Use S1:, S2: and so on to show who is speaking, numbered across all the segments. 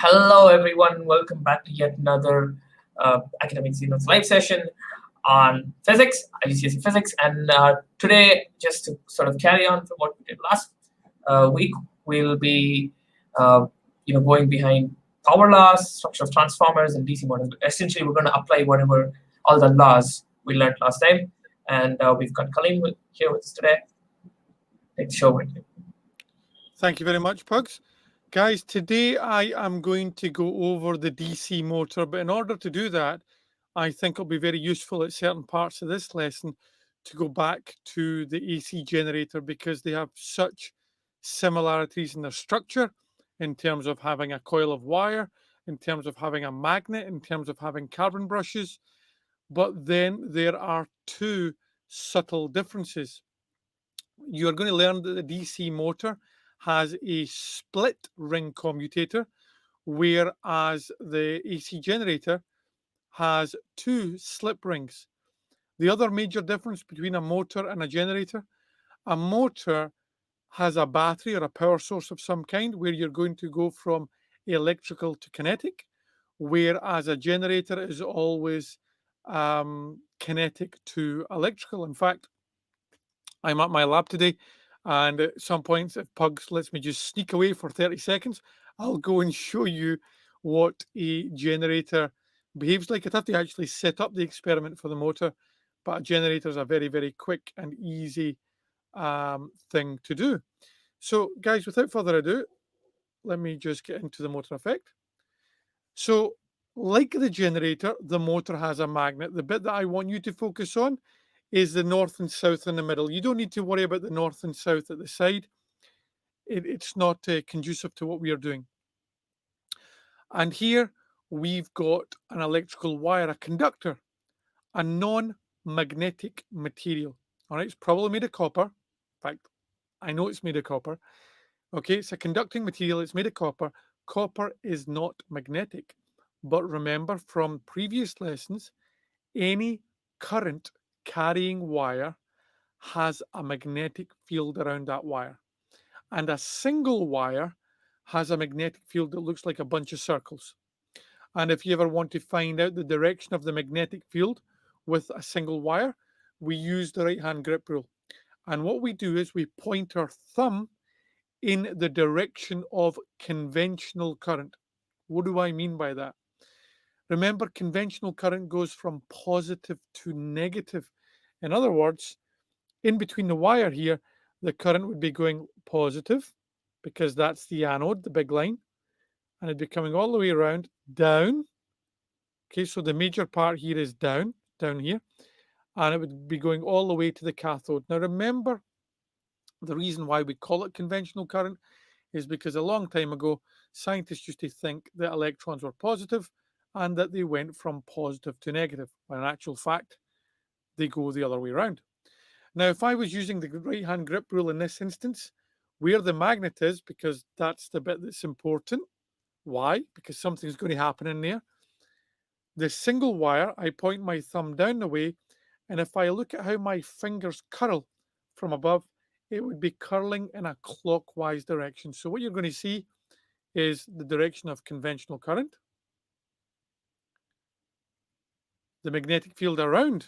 S1: Hello, everyone. Welcome back to yet another academic ZNotes live session on physics, IGCSE physics. And today, just to sort of carry on from what we did last week, we'll be going behind power laws, structure of transformers, and DC motors. Essentially, we're going to apply whatever all the laws we learned last time. And we've got Kaleem here with us today. Take the show with you.
S2: Thank you very much, Pugs. Guys, today I am going to go over the DC motor, but in order to do that, I think it'll be very useful at certain parts of this lesson to go back to the AC generator because they have such similarities in their structure in terms of having a coil of wire, in terms of having a magnet, in terms of having carbon brushes. But then there are two subtle differences. You're going to learn that the DC motor has a split ring commutator, whereas the AC generator has two slip rings. The other major difference between a motor and a generator, a motor has a battery or a power source of some kind where you're going to go from electrical to kinetic, whereas a generator is always kinetic to electrical. In fact, I'm at my lab today, and at some points, if Pugs lets me just sneak away for 30 seconds, I'll go and show you what a generator behaves like. I'd have to actually set up the experiment for the motor, but a generator is a very, very quick and easy thing to do. So, guys, without further ado, let me just get into the motor effect. So, like the generator, the motor has a magnet. The bit that I want you to focus on is the north and south in the middle. You don't need to worry about the north and south at the side. It's not conducive to what we are doing. And here we've got an electrical wire, a conductor, a non-magnetic material. All right, it's probably made of copper. In fact, I know it's made of copper. Okay, it's a conducting material. It's made of copper. Copper is not magnetic. But remember from previous lessons, any current carrying wire has a magnetic field around that wire. And a single wire has a magnetic field that looks like a bunch of circles. And if you ever want to find out the direction of the magnetic field with a single wire, we use the right hand grip rule. And what we do is we point our thumb in the direction of conventional current. What do I mean by that? Remember, conventional current goes from positive to negative. In other words, in between the wire here, the current would be going positive because that's the anode, the big line, and it'd be coming all the way around down. Okay, so the major part here is down here, and it would be going all the way to the cathode. Now remember, the reason why we call it conventional current is because a long time ago, scientists used to think that electrons were positive and that they went from positive to negative, when in actual fact, they go the other way around. Now, if I was using the right-hand grip rule in this instance, where the magnet is, because that's the bit that's important. Why? Because something's going to happen in there. The single wire, I point my thumb down the way, and if I look at how my fingers curl from above, it would be curling in a clockwise direction. So what you're going to see is the direction of conventional current. The magnetic field around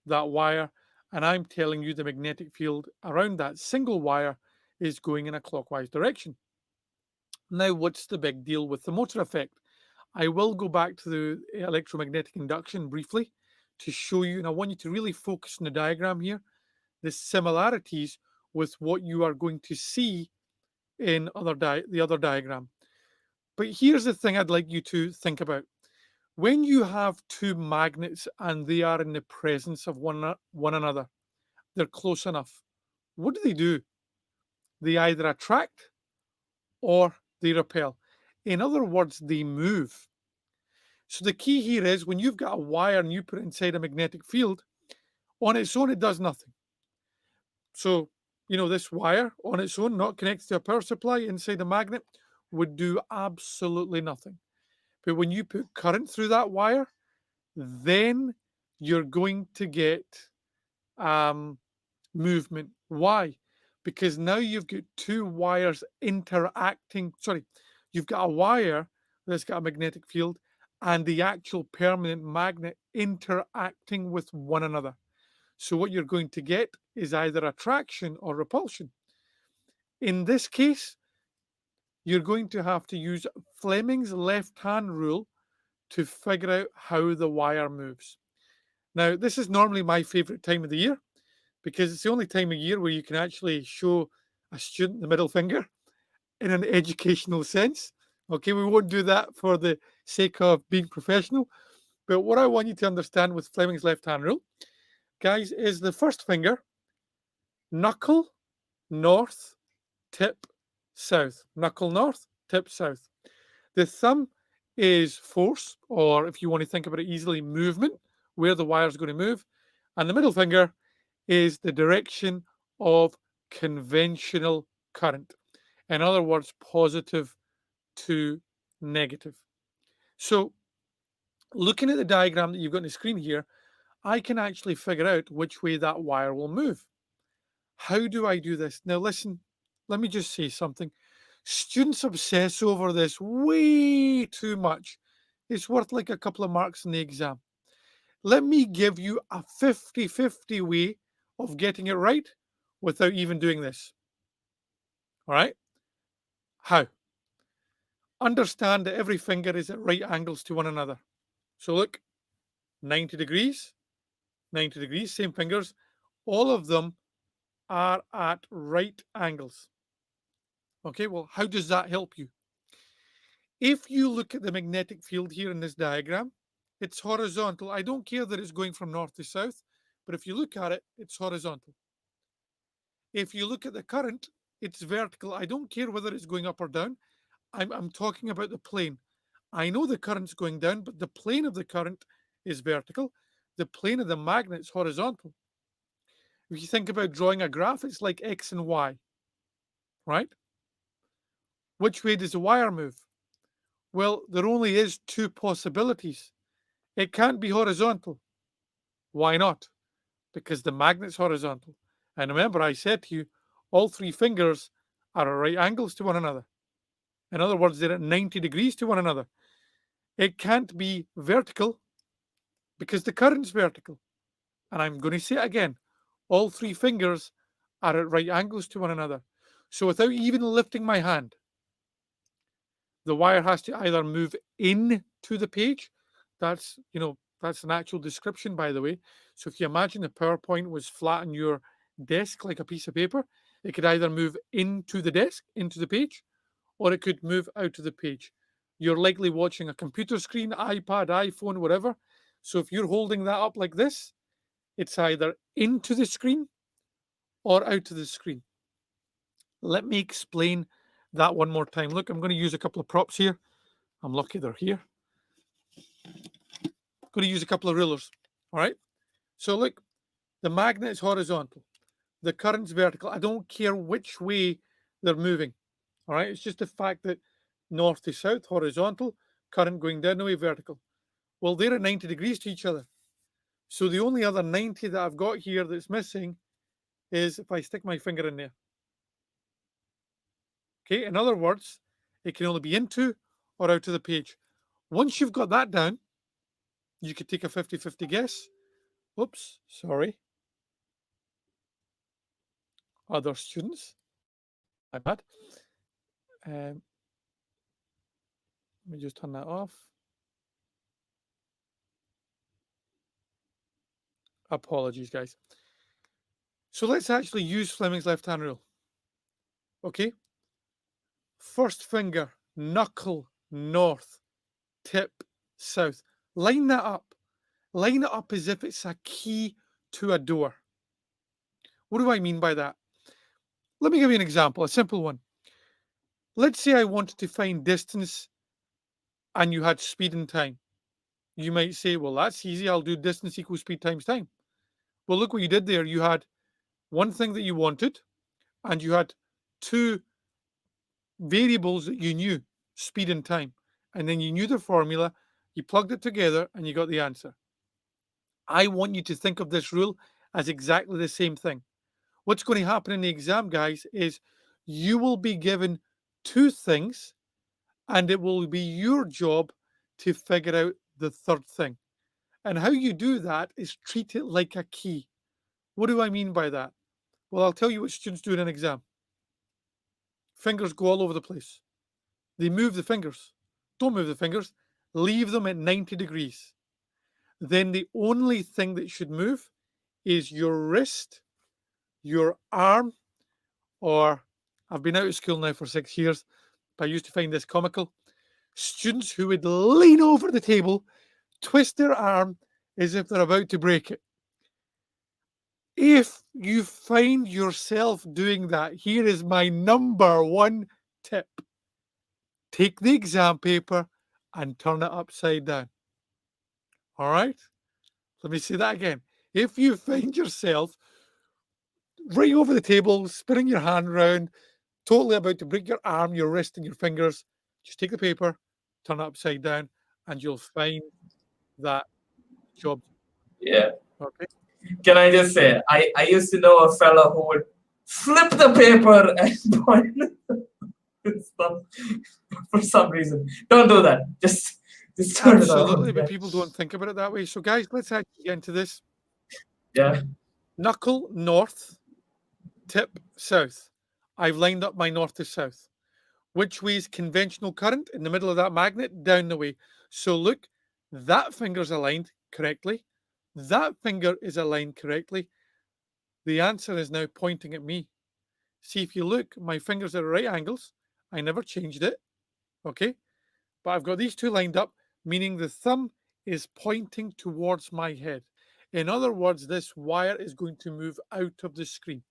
S2: that wire, and I'm telling you the magnetic field around that single wire is going in a clockwise direction. Now, what's the big deal with the motor effect? I will go back to the electromagnetic induction briefly to show you, and I want you to really focus on the diagram here, the similarities with what you are going to see in the other diagram. But here's the thing I'd like you to think about. When you have two magnets and they are in the presence of one another, they're close enough. What do? They either attract or they repel. In other words, they move. So the key here is when you've got a wire and you put it inside a magnetic field, on its own, it does nothing. So, this wire on its own, not connected to a power supply inside a magnet, would do absolutely nothing. But when you put current through that wire, then you're going to get movement. Why? Because now you've got two wires interacting. Sorry, you've got a wire that's got a magnetic field, and the actual permanent magnet interacting with one another. So what you're going to get is either attraction or repulsion. In this case, you're going to have to use Fleming's left-hand rule to figure out how the wire moves. Now, this is normally my favorite time of the year because it's the only time of year where you can actually show a student the middle finger in an educational sense. Okay, we won't do that for the sake of being professional. But what I want you to understand with Fleming's left-hand rule, guys, is the first finger, knuckle, north, tip, south. Knuckle north, tip south. The thumb is force, or if you want to think about it easily, movement, where the wire is going to move. And the middle finger is the direction of conventional current. In other words, positive to negative. So looking at the diagram that you've got on the screen here, I can actually figure out which way that wire will move. How do I do this? Now listen, let me just say something. Students obsess over this way too much. It's worth like a couple of marks in the exam. Let me give you a 50-50 way of getting it right without even doing this. All right? How? Understand that every finger is at right angles to one another. So look, 90 degrees, 90 degrees, same fingers. All of them are at right angles. Okay, well, how does that help you? If you look at the magnetic field here in this diagram, it's horizontal. I don't care that it's going from north to south, but if you look at it, it's horizontal. If you look at the current, it's vertical. I don't care whether it's going up or down. I'm talking about the plane. I know the current's going down, but the plane of the current is vertical. The plane of the magnet is horizontal. If you think about drawing a graph, it's like X and Y, right? Which way does the wire move? Well, there only is two possibilities. It can't be horizontal. Why not? Because the magnet's horizontal. And remember, I said to you, all three fingers are at right angles to one another. In other words, they're at 90 degrees to one another. It can't be vertical because the current's vertical. And I'm going to say it again. All three fingers are at right angles to one another. So without even lifting my hand, the wire has to either move into the page. That's, that's an actual description, by the way. So if you imagine the PowerPoint was flat on your desk like a piece of paper, it could either move into the desk, into the page, or it could move out of the page. You're likely watching a computer screen, iPad, iPhone, whatever. So if you're holding that up like this, it's either into the screen or out of the screen. Let me explain that one more time. Look, I'm going to use a couple of props here. I'm lucky they're here. I'm going to use a couple of rulers. All right. So look, the magnet is horizontal. The current's vertical. I don't care which way they're moving. All right. It's just the fact that north to south, horizontal, current going down the way, vertical. Well, they're at 90 degrees to each other. So the only other 90 that I've got here that's missing is if I stick my finger in there. Okay, in other words, it can only be into or out of the page. Once you've got that down, you could take a 50-50 guess. Oops, sorry. Other students, my bad. Let me just turn that off. Apologies, guys. So let's actually use Fleming's left-hand rule. Okay. First finger, knuckle, north, tip, south. Line that up. Line it up as if it's a key to a door. What do I mean by that? Let me give you an example, a simple one. Let's say I wanted to find distance and you had speed and time. You might say, well, that's easy. I'll do distance equals speed times time. Well, look what you did there. You had one thing that you wanted and you had two variables that you knew, speed and time. And then you knew the formula, you plugged it together and you got the answer. I want you to think of this rule as exactly the same thing. What's going to happen in the exam, guys, is you will be given two things And it will be your job to figure out the third thing. And how you do that is treat it like a key. What do I mean by that? Well, I'll tell you what students do in an exam. Fingers go all over the place. They move the fingers. Don't move the fingers. Leave them at 90 degrees. Then the only thing that should move is your wrist, your arm, or I've been out of school now for 6 years, but I used to find this comical. Students who would lean over the table, twist their arm as if they're about to break it. If you find yourself doing that, here is my number one tip. Take the exam paper and turn it upside down. All right? Let me say that again. If you find yourself right over the table, spinning your hand around, totally about to break your arm, your wrist, and your fingers, just take the paper, turn it upside down, and you'll find that job.
S1: Yeah.
S2: Okay.
S1: Can I just say, I used to know a fellow who would flip the paper and point stuff for some reason. Don't do that. Just turn it around.
S2: Absolutely, but people don't think about it that way. So, guys, let's actually get into this.
S1: Yeah.
S2: Knuckle north, tip south. I've lined up my north to south. Which way is conventional current? In the middle of that magnet, down the way. So look, that finger's aligned correctly. That finger is aligned correctly. The answer is now pointing at me. See, if you look, my fingers are at right angles. I never changed it. Okay. But I've got these two lined up, meaning the thumb is pointing towards my head. In other words, this wire is going to move out of the screen.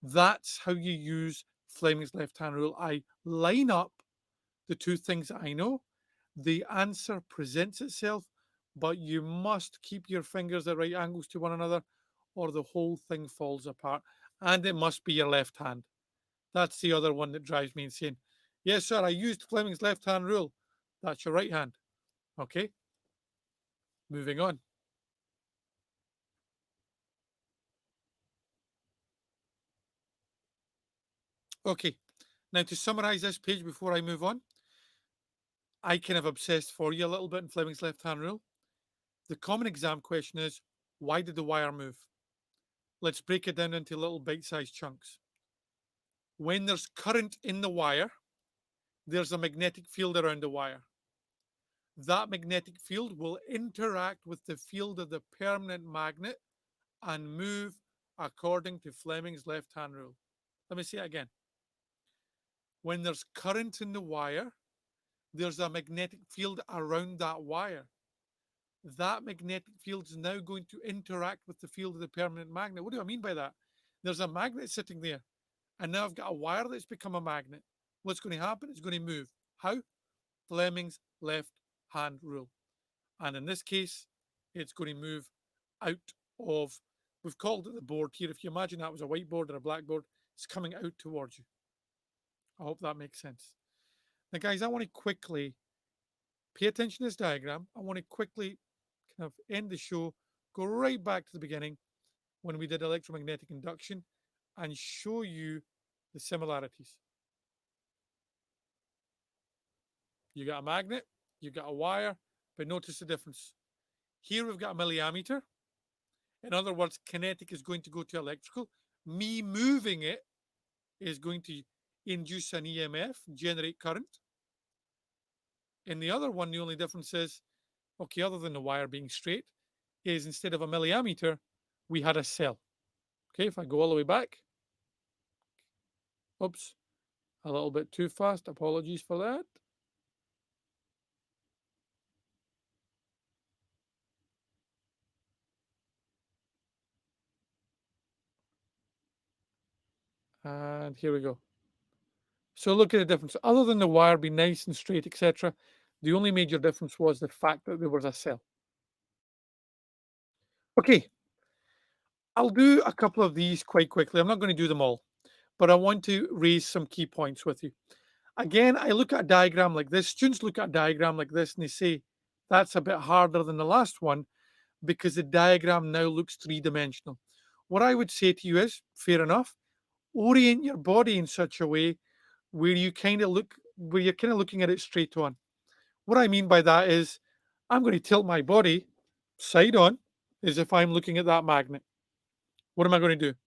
S2: That's how you use Fleming's left-hand rule. I line up the two things I know. The answer presents itself, but you must keep your fingers at right angles to one another or the whole thing falls apart. And it must be your left hand. That's the other one that drives me insane. Yes, sir, I used Fleming's left-hand rule. That's your right hand. Okay. Moving on. Okay. Now, to summarize this page before I move on, I kind of obsessed for you a little bit in Fleming's left-hand rule. The common exam question is, why did the wire move? Let's break it down into little bite-sized chunks. When there's current in the wire, there's a magnetic field around the wire. That magnetic field will interact with the field of the permanent magnet and move according to Fleming's left-hand rule. Let me say it again. When there's current in the wire, there's a magnetic field around that wire. That magnetic field is now going to interact with the field of the permanent magnet. What do I mean by that? There's a magnet sitting there, and now I've got a wire that's become a magnet. What's going to happen? It's going to move. How? Fleming's left-hand rule. And in this case, it's going to move out of, we've called it the board here. If you imagine that was a whiteboard or a blackboard, it's coming out towards you. I hope that makes sense. Now, guys, I want to quickly pay attention to this diagram. I want to quickly kind of end the show, go right back to the beginning when we did electromagnetic induction and show you the similarities. You got a magnet, you got a wire, but notice the difference. Here we've got a milliammeter. In other words, kinetic is going to go to electrical. Me moving it is going to induce an EMF, generate current. In the other one, the only difference is, okay, other than the wire being straight, is instead of a milliammeter, we had a cell. Okay, if I go all the way back, oops, a little bit too fast, apologies for that. And here we go. So look at the difference. Other than the wire being nice and straight, etc., the only major difference was the fact that there was a cell. Okay, I'll do a couple of these quite quickly. I'm not going to do them all, but I want to raise some key points with you. Again, I look at a diagram like this. Students look at a diagram like this and they say, that's a bit harder than the last one because the diagram now looks three-dimensional. What I would say to you is, fair enough, orient your body in such a way where you kind of look where you're kind of looking at it straight on. What I mean by that is I'm going to tilt my body side on as if I'm looking at that magnet. What am I going to do?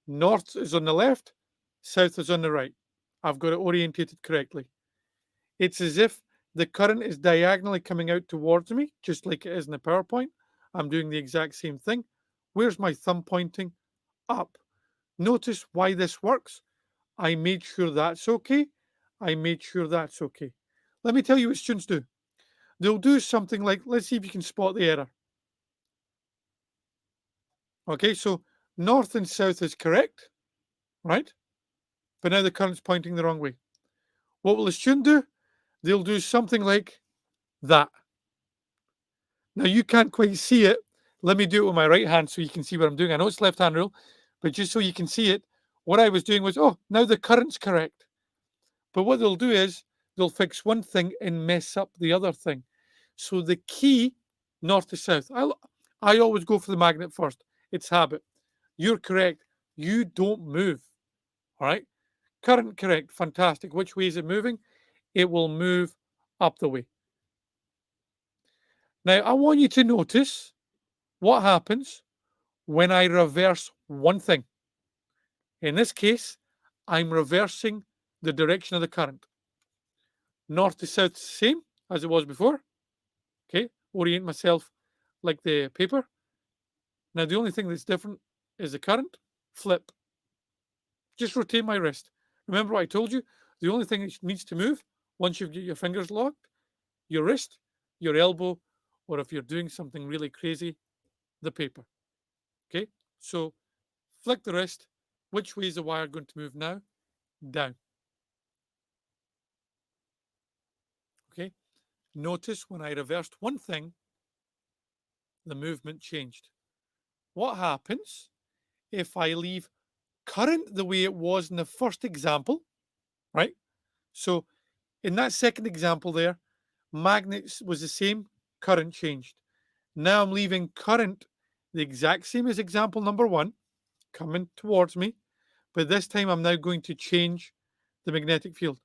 S2: North is on the left, south is on the right. I've got it orientated correctly. It's as if the current is diagonally coming out towards me, just like it is in the PowerPoint. I'm doing the exact same thing. Where's my thumb pointing? Up. Notice why this works. I made sure that's okay. I made sure that's okay. Let me tell you what students do. They'll do something like, let's see if you can spot the error. Okay, so north and south is correct, right? But now the current's pointing the wrong way. What will the student do? They'll do something like that. Now you can't quite see it. Let me do it with my right hand so you can see what I'm doing. I know it's left hand rule, but just so you can see it, what I was doing was, oh, now the current's correct. But what they'll do is they'll fix one thing and mess up the other thing. So the key, north to south, I always go for the magnet first. It's habit. You're correct. You don't move. All right. Current correct. Fantastic. Which way is it moving? It will move up the way. Now, I want you to notice what happens when I reverse one thing. In this case, I'm reversing the direction of the current. North to south, same as it was before. Okay, orient myself like the paper. Now, the only thing that's different is the current. Flip. Just rotate my wrist. Remember what I told you? The only thing that needs to move once you've got your fingers locked, your wrist, your elbow, or if you're doing something really crazy, the paper. Okay, so flick the wrist. Which way is the wire going to move now? Down. Okay, notice when I reversed one thing, the movement changed. What happens if I leave current the way it was in the first example, right? So in that second example there, magnets was the same, current changed. Now I'm leaving current the exact same as example number one, coming towards me, but this time I'm now going to change the magnetic field.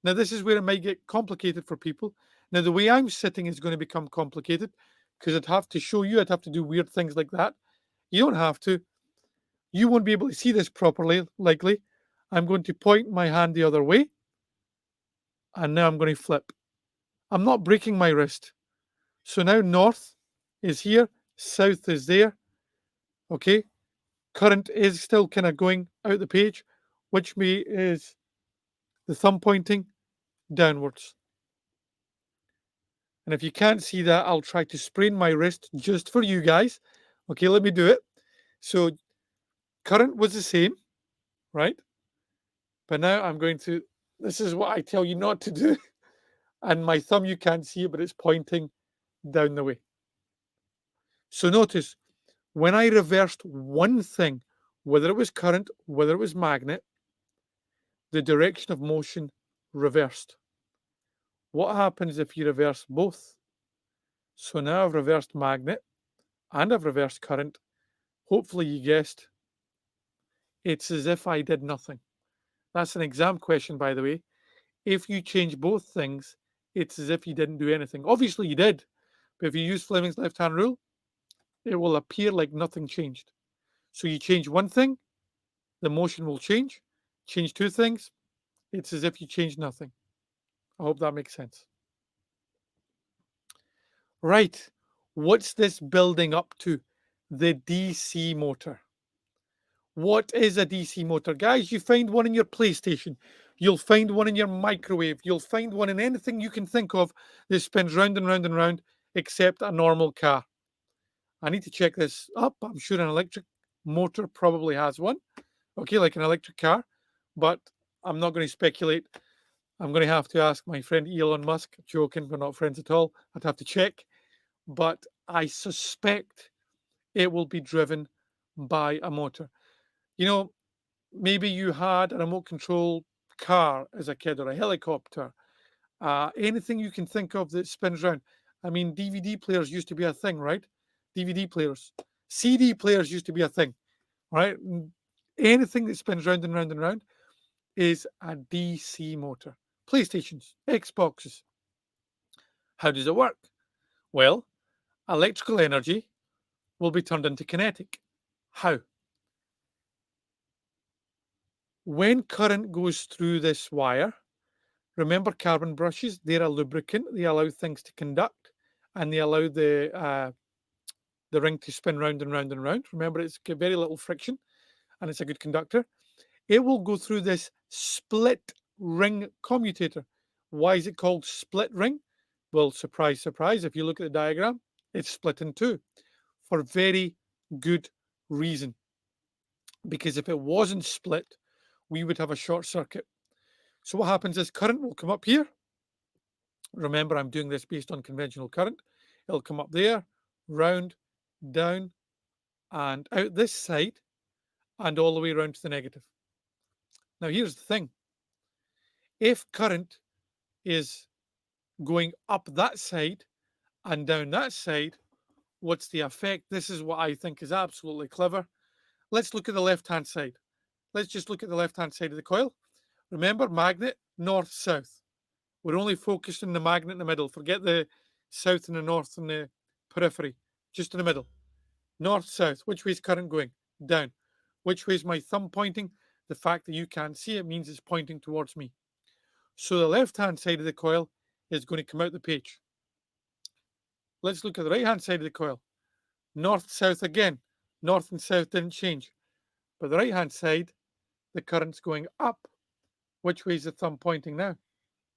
S2: Now this is where it might get complicated for people. Now the way I'm sitting is going to become complicated because I'd have to show you, I'd have to do weird things like that. You don't have to. You won't be able to see this properly, likely. I'm going to point my hand the other way, and now I'm going to flip. I'm not breaking my wrist. So now north is here, south is there. Okay, current is still kind of going out the page, which way is the thumb pointing downwards. And if you can't see that, I'll try to sprain my wrist just for you guys. Okay, let me do it. So current was the same, right? But now I'm going to, this is what I tell you not to do. And my thumb, you can't see it, but it's pointing down the way. So notice, when I reversed one thing, whether it was current, whether it was magnet, the direction of motion reversed. What happens if you reverse both? So now I've reversed magnet and I've reversed current. Hopefully you guessed. It's as if I did nothing. That's an exam question, by the way. If you change both things, it's as if you didn't do anything. Obviously you did, but if you use Fleming's left-hand rule, it will appear like nothing changed. So you change one thing, the motion will change. Change two things, it's as if you changed nothing. I hope that makes sense. Right, what's this building up to? The DC motor. What is a DC motor? Guys, you find one in your PlayStation. You'll find one in your microwave. You'll find one in anything you can think of that spins round and round and round, except a normal car. I need to check this up. I'm sure an electric motor probably has one. Okay, like an electric car, but I'm not going to speculate. I'm going to have to ask my friend Elon Musk. Joking, we're not friends at all. I'd have to check. But I suspect it will be driven by a motor. You know, maybe you had a remote control car as a kid or a helicopter. Anything you can think of that spins around. I mean, DVD players used to be a thing, right? DVD players. CD players used to be a thing, right? Anything that spins round and round and round is a DC motor. PlayStations, Xboxes. How does it work? Well, electrical energy will be turned into kinetic. How? When current goes through this wire, remember carbon brushes, they're a lubricant. They allow things to conduct and they allow the ring to spin round and round and round. Remember, it's got very little friction and it's a good conductor. It will go through this split ring commutator. Why is it called split ring? Well, surprise, surprise, if you look at the diagram, it's split in two for very good reason. Because if it wasn't split, we would have a short circuit. So what happens is current will come up here. Remember, I'm doing this based on conventional current. It'll come up there, round, down, and out this side, and all the way around to the negative. Now, here's the thing. If current is going up that side and down that side, what's the effect? This is what I think is absolutely clever. Let's look at the left-hand side. Let's just look at the left-hand side of the coil. Remember, magnet, north, south. We're only focused on the magnet in the middle. Forget the south and the north and the periphery. Just in the middle. North, south. Which way is current going? Down. Which way is my thumb pointing? The fact that you can't see it means it's pointing towards me. So the left-hand side of the coil is going to come out the page. Let's look at the right-hand side of the coil. North, south again. North and south didn't change. But the right-hand side, the current's going up. Which way is the thumb pointing now?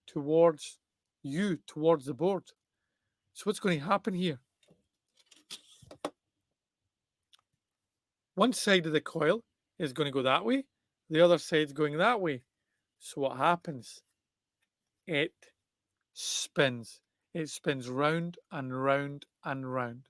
S2: Towards you, towards the board. So what's going to happen here? One side of the coil is going to go that way. The other side's going that way. So what happens? It spins. It spins round and round and round.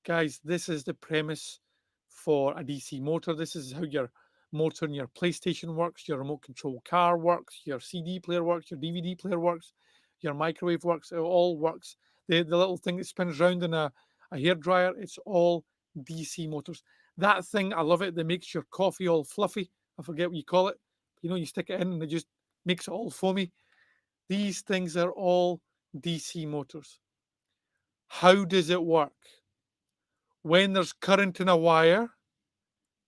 S2: Guys, this is the premise for a DC motor. This is how your motor in your PlayStation works, your remote control car works, your CD player works, your DVD player works, your microwave works. It all works. The little thing that spins round in a hairdryer, it's all DC motors. That thing, I love it, that makes your coffee all fluffy. I forget what you call it. You know, you stick it in and it just makes it all foamy. These things are all DC motors. How does it work? When there's current in a wire,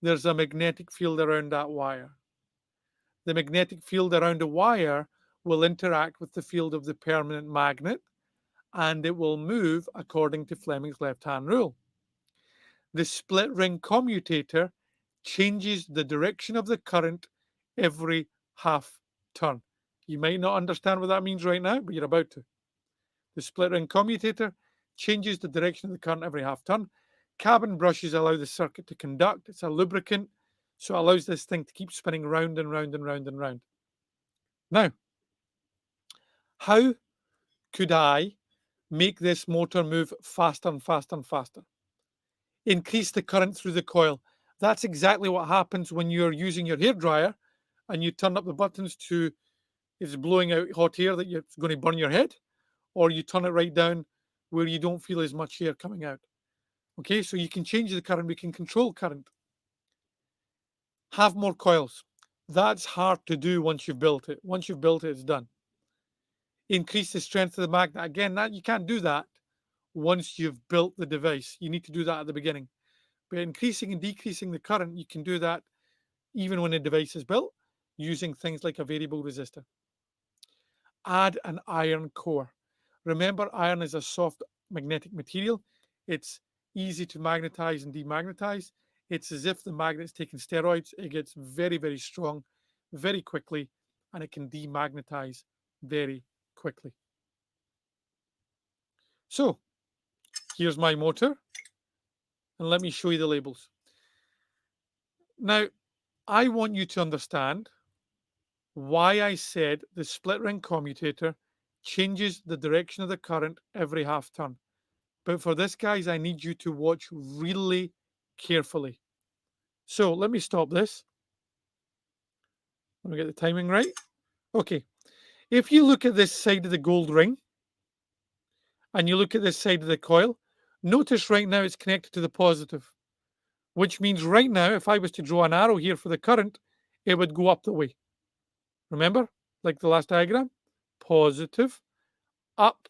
S2: there's a magnetic field around that wire. The magnetic field around a wire will interact with the field of the permanent magnet and it will move according to Fleming's left-hand rule. The split ring commutator changes the direction of the current every half turn. You might not understand what that means right now, but you're about to. The split ring commutator changes the direction of the current every half turn. Carbon brushes allow the circuit to conduct. It's a lubricant, so it allows this thing to keep spinning round and round and round and round. Now, how could I make this motor move faster and faster and faster? Increase the current through the coil. That's exactly what happens when you're using your hairdryer and you turn up the buttons to it's blowing out hot air that it's going to burn your head, or you turn it right down where you don't feel as much air coming out. Okay, so you can change the current, we can control current. Have more coils. That's hard to do once you've built it. Once you've built it, it's done. Increase the strength of the magnet. Again, that you can't do that once you've built the device. You need to do that at the beginning. But increasing and decreasing the current, you can do that even when a device is built using things like a variable resistor. Add an iron core. Remember, iron is a soft magnetic material. It's easy to magnetize and demagnetize. It's as if the magnet's taking steroids. It gets very, very strong very quickly, and it can demagnetize very quickly. So here's my motor, and let me show you the labels. Now, I want you to understand why I said the split ring commutator changes the direction of the current every half turn. But for this, guys, I need you to watch really carefully. So let me stop this. Let me get the timing right. Okay. If you look at this side of the gold ring and you look at this side of the coil, notice right now it's connected to the positive, which means right now, if I was to draw an arrow here for the current, it would go up the way. Remember, like the last diagram? positive, up,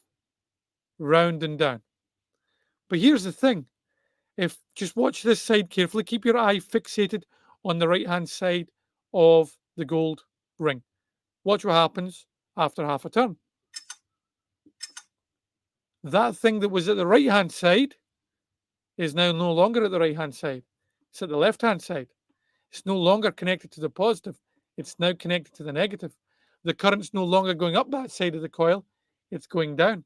S2: round and down. But here's the thing. If just watch this side carefully, keep your eye fixated on the right-hand side of the gold ring. Watch what happens after half a turn. That thing that was at the right-hand side is now no longer at the right-hand side. It's at the left-hand side. It's no longer connected to the positive. It's now connected to the negative. The current's no longer going up that side of the coil. It's going down.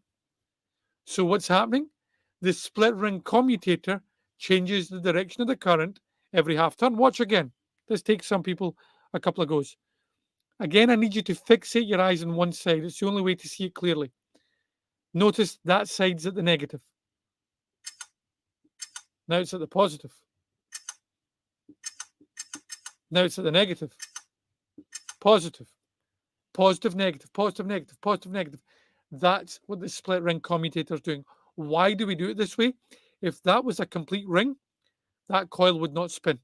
S2: So what's happening? The split ring commutator changes the direction of the current every half turn. Watch again. This takes some people a couple of goes. Again, I need you to fixate your eyes on one side. It's the only way to see it clearly. Notice that side's at the negative. Now it's at the positive. Now it's at the negative. Positive. Positive, negative, positive, negative, positive, negative. That's what the split ring commutator is doing. Why do we do it this way? If that was a complete ring, that coil would not spin.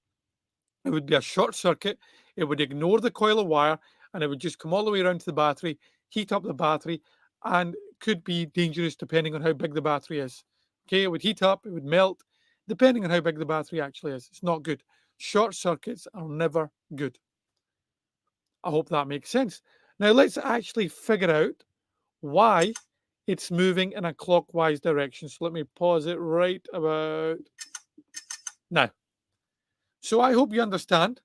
S2: It would be a short circuit. It would ignore the coil of wire and it would just come all the way around to the battery, heat up the battery, and could be dangerous depending on how big the battery is. Okay, it would heat up, it would melt, depending on how big the battery actually is. It's not good. Short circuits are never good. I hope that makes sense. Now let's actually figure out why it's moving in a clockwise direction. So let me pause it right about now. So I hope you understand,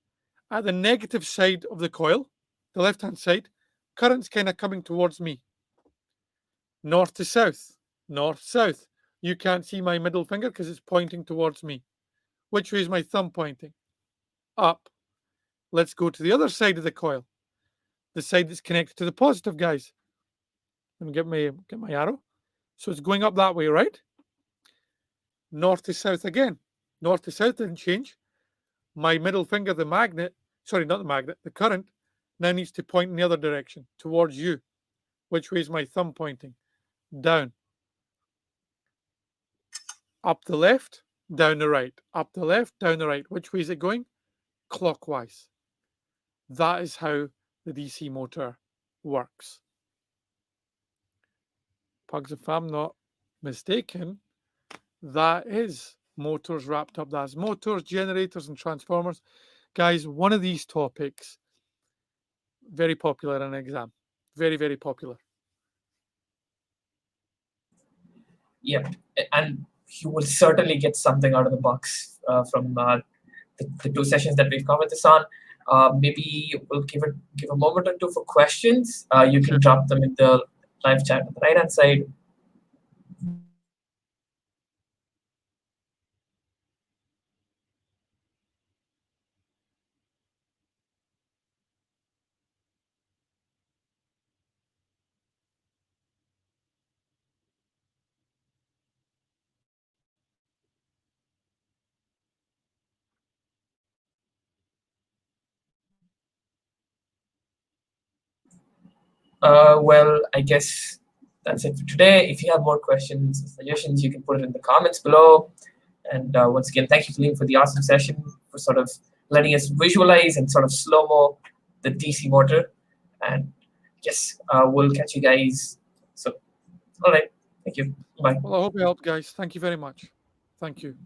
S2: at the negative side of the coil, the left-hand side, current's kind of coming towards me. North to south, north, south. You can't see my middle finger because it's pointing towards me. Which way is my thumb pointing? Up. Let's go to the other side of the coil. The side that's connected to the positive, guys. Let me get my arrow. So it's going up that way, right? North to south again. North to south didn't change. My middle finger, the magnet, sorry, not the magnet, the current, now needs to point in the other direction, towards you. Which way is my thumb pointing? Down. Up the left, down the right. Up the left, down the right. Which way is it going? Clockwise. That is how the DC motor works. Pugs, if I'm not mistaken, that is motors wrapped up. That's motors, generators, and transformers. Guys, one of these topics, very popular in an exam. Very, very popular.
S1: Yeah, and you will certainly get something out of the box from the two sessions that we've covered this on. Maybe we'll give a moment or two for questions. You can drop them in the live chat on the right-hand side. Well, I guess that's it for today. If you have more questions or suggestions, you can put it in the comments below. And once again, thank you, Kaleem, for the awesome session, for sort of letting us visualize and sort of slow-mo the DC motor. And yes, we'll catch you guys. So, all right. Thank you. Bye.
S2: Well, I hope you helped, guys. Thank you very much. Thank you.